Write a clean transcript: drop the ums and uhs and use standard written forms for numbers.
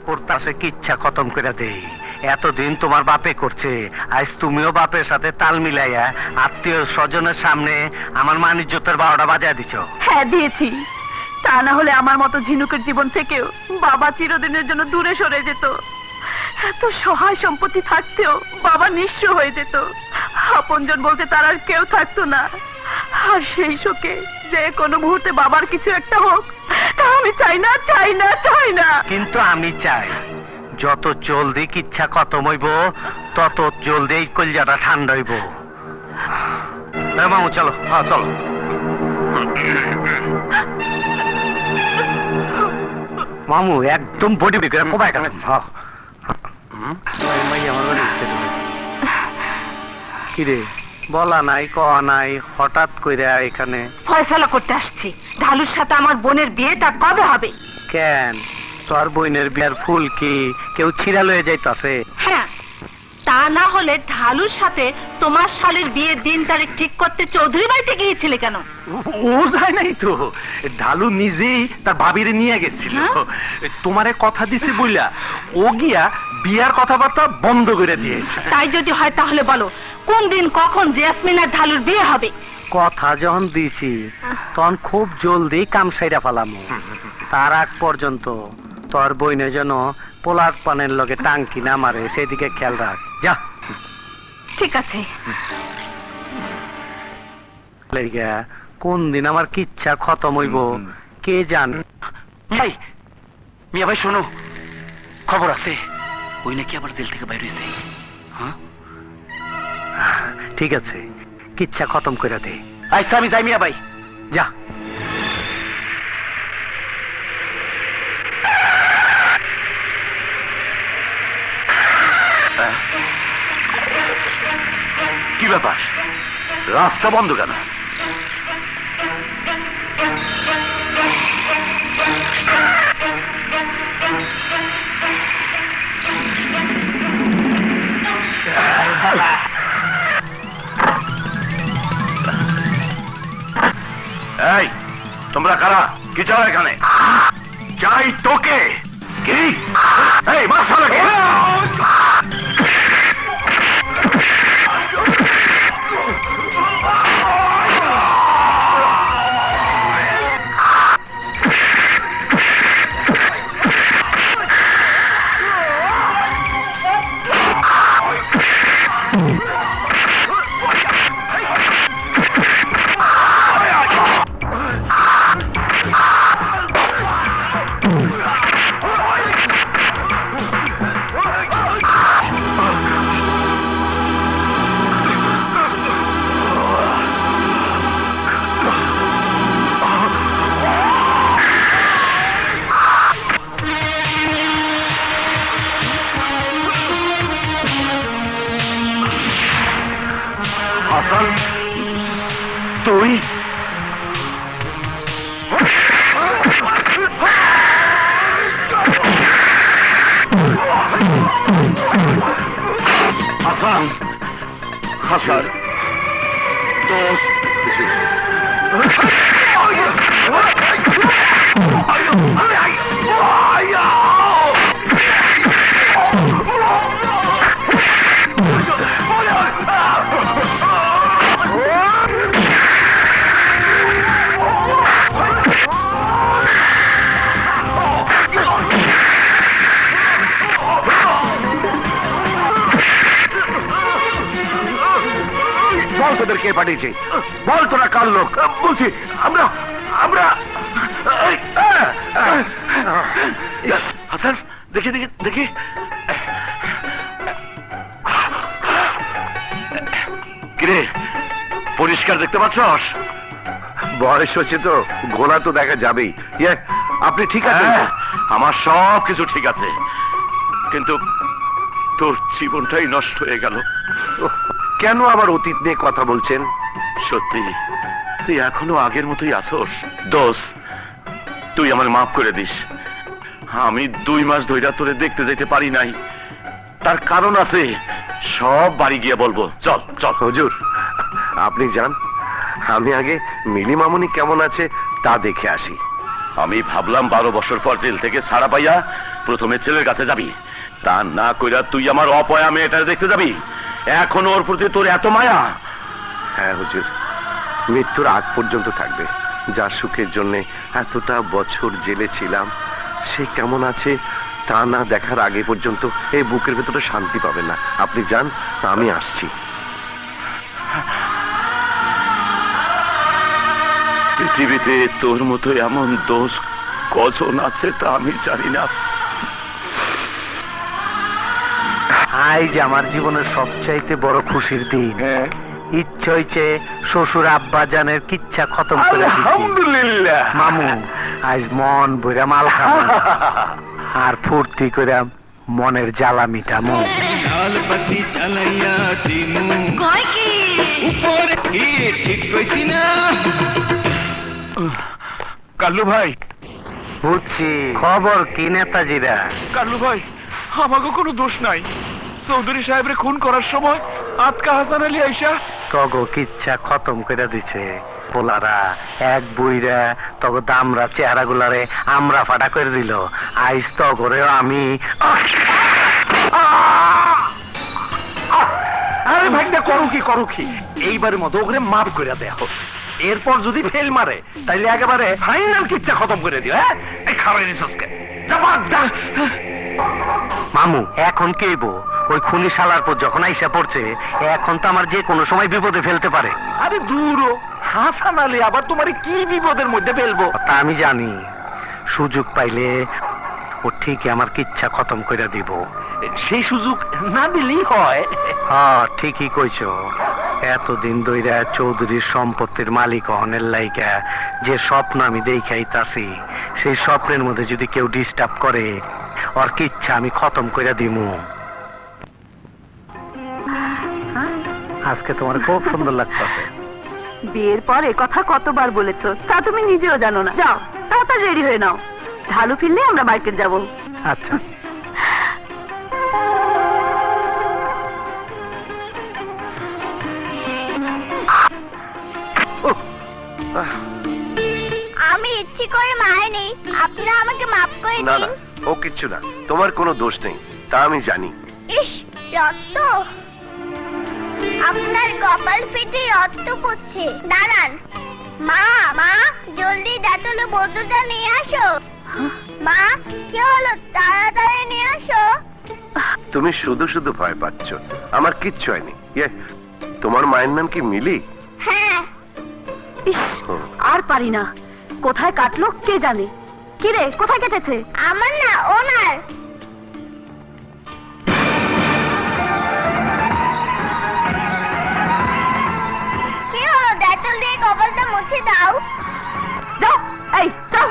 করতেছে কিচ্ছা খতম করে দেই। এতদিন তোমার বাপে করছে, আজ তুমিও বাপের সাথে তাল মিলাইয়া আত্মীয় স্বজনের সামনে আমার মান ইজ্জতের 12টা বাজায় দিছো। হ্যাঁ দিয়েছি, তা না হলে আমার মতো ঝিনুকের জীবন থেকেও বাবা চিরদিনের জন্য দূরে সরে যেত। এত সহায় সম্পত্তি থাকতেও বাবা নিঃস্ব হয়ে যেত, আপনজন বলতে তার আর কেউ থাকতো না। আর সেই শোকে যে কোনো মুহূর্তে বাবার কিছু একটা হোক, তা আমি চাই না, চাই না, চাই না। কিন্তু আমি চাই যত জলদি কিচ্ছা খতম হইব তত জলদি এই কলজাটা ঠান্ডা হইব। মামু চলো, হ্যাঁ চলো। মামু একদম বডি বিক্রে কোবাই গেল। কিরে বলা নাই কওয়া নাই, হঠাৎ কইরা এখানে? ফয়সালা করতে আসছি, ঢালুর সাথে আমার বোনের বিয়েটা কবে হবে? কেন তোর বোনের বিয়ার ফুল কি কেউ ছিঁড়া লয়ে যাইতাছে? হ্যাঁ, তা না হলে ঢালুর সাথে তোমার শালের বিয়ের দিন তারিখ ঠিক করতে চৌধুরী বাড়িতে গিয়েছিলে কেন? ও যায় নাই তো, ঢালু নিজেই তার ভাবিরে নিয়ে গেছিল। তোমারে কথা দিছে বইলা ও গিয়া বিয়ার কথাবার্তা বন্ধ করে দিয়েছে। তাই যদি হয় তাহলে বলো কোন দিন কখন জেসমিন আর ঢালুর বিয়ে হবে? কথা যখন দিয়েছি তখন খুব জলদি কাম সাইরা ফেলামু। তার আগ পর্যন্ত তোর বইনে যেন পোলার পানের লগে টাঙ্কি না মারে সেদিকে খেয়াল রাখ। যা। ঠিক আছে। কোন দিন আমার কিচ্ছা খতম হইব কে জান। ভাই মিয়া ভাই শোনো, খবর আছে ওই নাকি আবার জেল থেকে বাইরে হয়েছে। হ্যাঁ ঠিক আছে, কিচ্ছা খতম করে দে। আচ্ছা আমি যাই মিয়া ভাই। যা। কি ব্যাপার, রাস্তা বন্ধ কেন? এই তোমরা কারা, কি চাও এখানে? চাই তোকে। কি এই মাসালাকে তুই? হাসান, হাসান দোস্ত, বল তোদের কে পাঠিয়েছে, বল তোরা কার লোক। বলছি আমরা আমরা হাসান দেখি দেখি দেখি। কিরে পরিষ্কার দেখতে পাচ্ছস? বয়স হচ্ছে তো, গোলা তো দেখা যাবেই। আপনি ঠিক আছে? আমার সব কিছু ঠিক আছে, কিন্তু তোর জীবনটাই নষ্ট হয়ে গেল। কেন আবার অতীত নিয়ে কথা বলছেন? সত্যি তুই এখনো আগের মতোই আছোস। দোষ, তুই আমার মাফ করে দিস। আমি 2 মাস ধরে তোরে দেখতে যেতে পারি নাই, তার কারণ আছে, সব বাড়ি গিয়ে বলবো। চল চল। হুজুর আপনি যান, আমি আগে মিলি মামুনি কেমন আছে তা দেখে আসি। আমি ভাবলাম 12 বছর পর জেল থেকে ছাড়া পাইয়া প্রথমে ছেলের কাছে যাবি, তা না কইরা তুই আমার অপয়া মেয়েটা দেখতে যাবি। এখন ওর প্রতি তোর এত মায়া? হ্যাঁ হুজুর, মৃত্যুর আগ পর্যন্ত থাকবে। যার সুখের জন্য এতটা বছর জেলে ছিলাম, সে কেমন আছে তা না দেখার আগে পর্যন্ত এই বুকের ভেতরে শান্তি পাবে না। আপনি যান, আমি আসছি। পৃথিবীতে তোর মতো এমন দোষ কজন আছে তা আমি জানি না। আজ আমার জীবনের সবচাইতে বড় খুশির দিন। ইচ্ছে হইছে শ্বশুর আব্বা জানের কিচ্ছা খতম করে দিছি। আলহামদুলিল্লাহ মামু, আজ মন বইরা মাল খাবো আর ফুর্তি করে মনের জ্বালা মিটামু। লালবাতি চালাইয়া দিমু কয় কি উপরে কি ঠিক কইছি না? কাল্লু ভাই, বুঝছি। খবর কি নেতাজিরা? কাল্লু ভাই, আমাকে কোনো দোষ নাই। চৌধুরী সাহেবরে খুন করার সময় আতকা হাসান আলী আইসা তগো কিচ্ছা খতম করে দিছে। পোলারা এক বুইরা তগো দামরা চেহারা গুলারে আমরা ফাটা করে দিল। আইস তগরেও আমি আরে ভাইটা করো কি এইবারের মতো ওকে মাফ করে দেয়া হোক। এরপর যদি ফেল মারে তাইলে একেবারে ফাইনাল কিচ্ছা খতম করে দিও। হ্যাঁ, এই খাওয়াই নিছসকে মামু এখন কেইব ওই খুনি শালার পর যখন আইসা পড়ছে, এখন তো আমার যে কোনো সময় বিপদে ফেলতে পারে। আরে দূর ও, হাসান আলী আবার তোমার কি বিপদের মধ্যে ফেলবো? তা আমি জানি, সুযোগ পাইলে ও ঠিকই আমার কিচ্ছা খতম করে দিব। সেই সুযোগ না দিলেই হয়। হ্যাঁ ঠিকই কইছো। এতদিন ধইরা চৌধুরীর সম্পত্তির মালিক হনের লাইকা যে স্বপ্ন আমি দেখাইতাছি, সেই স্বপ্নের মধ্যে যদি কেউ ডিস্টার্ব করে, ওর কিচ্ছা আমি খতম করে দিমু। আজকে তোমার খুব সুন্দর লাগতেছে। বিয়ের পর এ কথা কতবার বলেছো, তা তুমি নিজেও জানো না। যাও তাড়াতাড়ি রেডি হয়ে নাও, ঢালু ফিরলে আমরা মার্কেট যাব। আচ্ছা। আমি ইচ্ছে করে মারিনি, আপনারা আমাকে মাফ করে না দিন। না, ও কিচ্ছু না, তোমার কোনো দোষ নেই, তা আমি জানি। ইস, রক্ত! আপনার কপাল ফেটে রক্ত পড়ছে। দাঁড়ান। মা, মা, জলদি দাঁতলো বোতলটা নিয়ে আসো। মা, কি হলো? তাড়াতাড়ি নিয়ে আসো। তুমি শুধু শুধু ভয় পাচ্ছ, আমার কিচ্ছু হয়নি। তোমার মায়ের নাম কি মিলি? হ্যাঁ। ইস, আর পারি না। কোথায় কাটলো কে জানে। কি রে, কোথায় কেটেছে? আমার না, ওনার। কি হলো? দাঁতল দিয়ে কপালটা মুছে দাও। যাও, এই যাও।